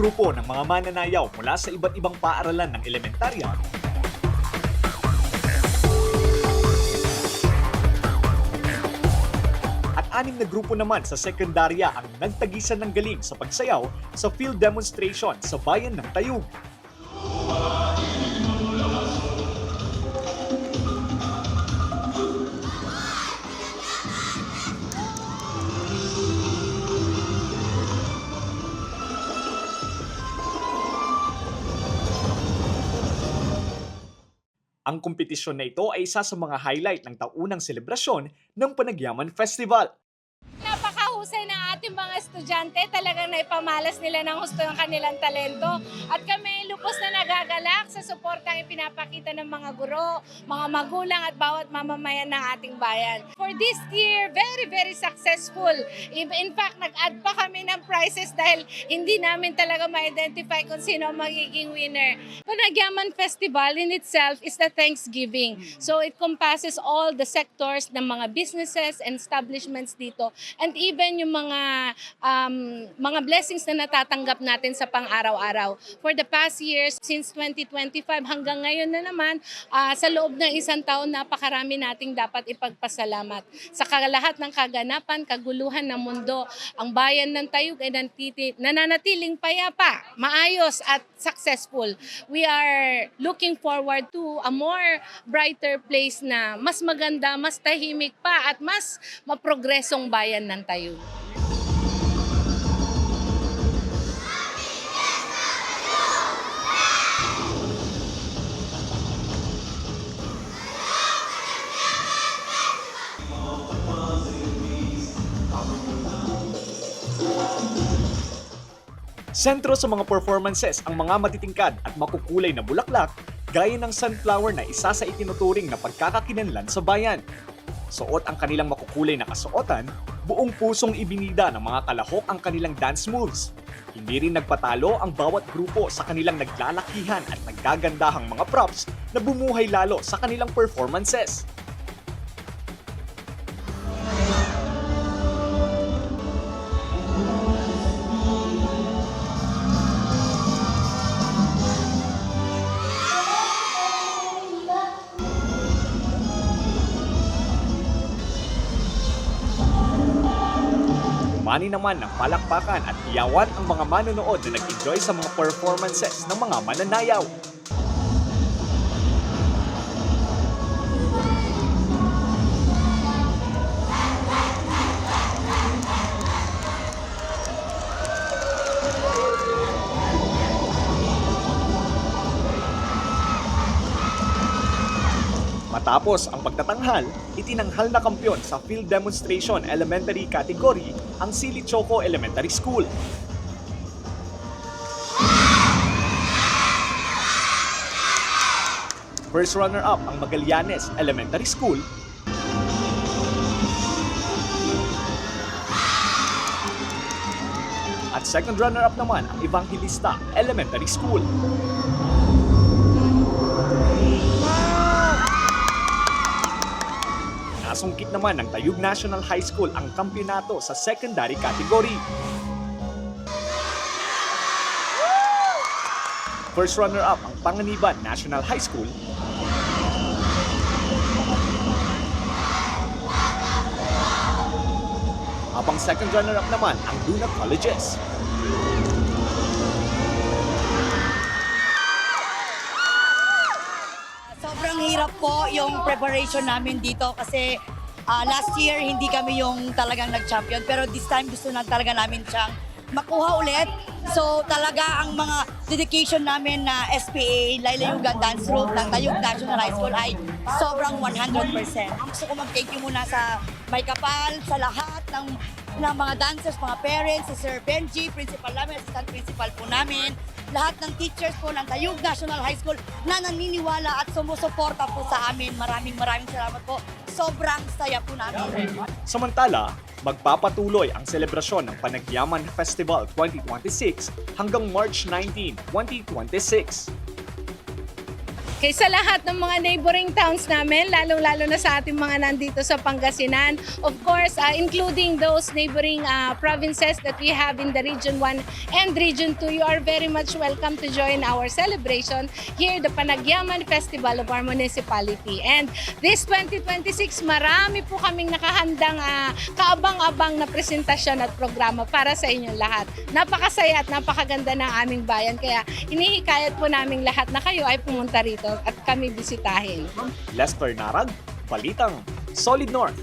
grupo ng mga mananayaw mula sa iba't ibang paaralan ng elementarya at 6 na grupo naman sa sekundarya ang nagtagisan ng galing sa pagsayaw sa field demonstration sa bayan ng Tayug. Ang kompetisyon na ito ay isa sa mga highlight ng taunang selebrasyon ng Panagyaman Festival. Napakahusay ng ating mga estudyante, talagang naipamalas nila ng husto ng kanilang talento. At kami lubos na nagagalak sa suportang ipinapakita ng mga guro, mga magulang at bawat mamamayan ng ating bayan. For this year, very, very successful. In fact, nag-add pa kami ng prizes dahil hindi namin talaga ma-identify kung sino ang magiging winner. Panagyaman Festival in itself is the Thanksgiving. So it compasses all the sectors ng mga businesses and establishments dito. And even yung mga blessings na natatanggap natin sa pang-araw-araw. For the past years, since 2025 hanggang ngayon na naman, sa loob ng isang taon, napakarami nating dapat ipagpasalamat. Sa lahat ng kaganapan, kaguluhan ng mundo, ang bayan ng Tayug ay nananatiling payapa, maayos at successful. We are looking forward to a more brighter place na mas maganda, mas tahimik pa at mas maprogresong bayan ng Tayug. Sentro sa mga performances ang mga matitingkad at makukulay na bulaklak gaya ng sunflower na isa sa itinuturing na pagkakakinanlan sa bayan. Suot ang kanilang makukulay na kasuotan, buong pusong ibinida ng mga kalahok ang kanilang dance moves. Hindi rin nagpatalo ang bawat grupo sa kanilang naglalakihan at naggagandahang mga props na bumuhay lalo sa kanilang performances. Umani naman ng palakpakan at iyawan ang mga manonood na nag-enjoy sa mga performances ng mga mananayaw. Matapos ang pagtatanghal, itinanghal na kampiyon sa Field Demonstration Elementary Category ang Sili Choco Elementary School. First runner-up ang Magallanes Elementary School. At second runner-up naman ang Evangelista Elementary School. Nasungkit naman ng Tayug National High School ang kampyonato sa secondary category. First runner-up ang Panganiban National High School. Habang second runner-up naman ang Luna Colleges. Sobrang hirap po yung preparation namin dito kasi last year hindi kami yung talagang nag-champion pero this time gusto na talaga namin siyang makuha ulit. So talaga ang mga dedication namin na SPA, Laylayugan Dance Group ng Tayug National High School ay sobrang 100%. Ang gusto ko mag-thank you muna sa May Kapal, sa lahat ng mga dancers, mga parents, si Sir Benji, principal namin, assistant principal po namin, lahat ng teachers po ng Tayug National High School na naniniwala at sumusuporta po sa amin. Maraming salamat po. Sobrang saya po namin. Samantala, magpapatuloy ang selebrasyon ng Panagyaman Festival 2026 hanggang March 19, 2026. Okay, sa lahat ng mga neighboring towns namin, lalong-lalo na sa ating mga nandito sa Pangasinan, of course, including those neighboring provinces that we have in the Region 1 and Region 2, you are very much welcome to join our celebration here, the Panagyaman Festival of our municipality. And this 2026, marami po kaming nakahandang kaabang-abang na presentasyon at programa para sa inyong lahat. Napakasaya at napakaganda ng aming bayan, kaya hinihikayat po naming lahat na kayo ay pumunta rito at kami bisitahin. Lester Narag, Balitang Solid North.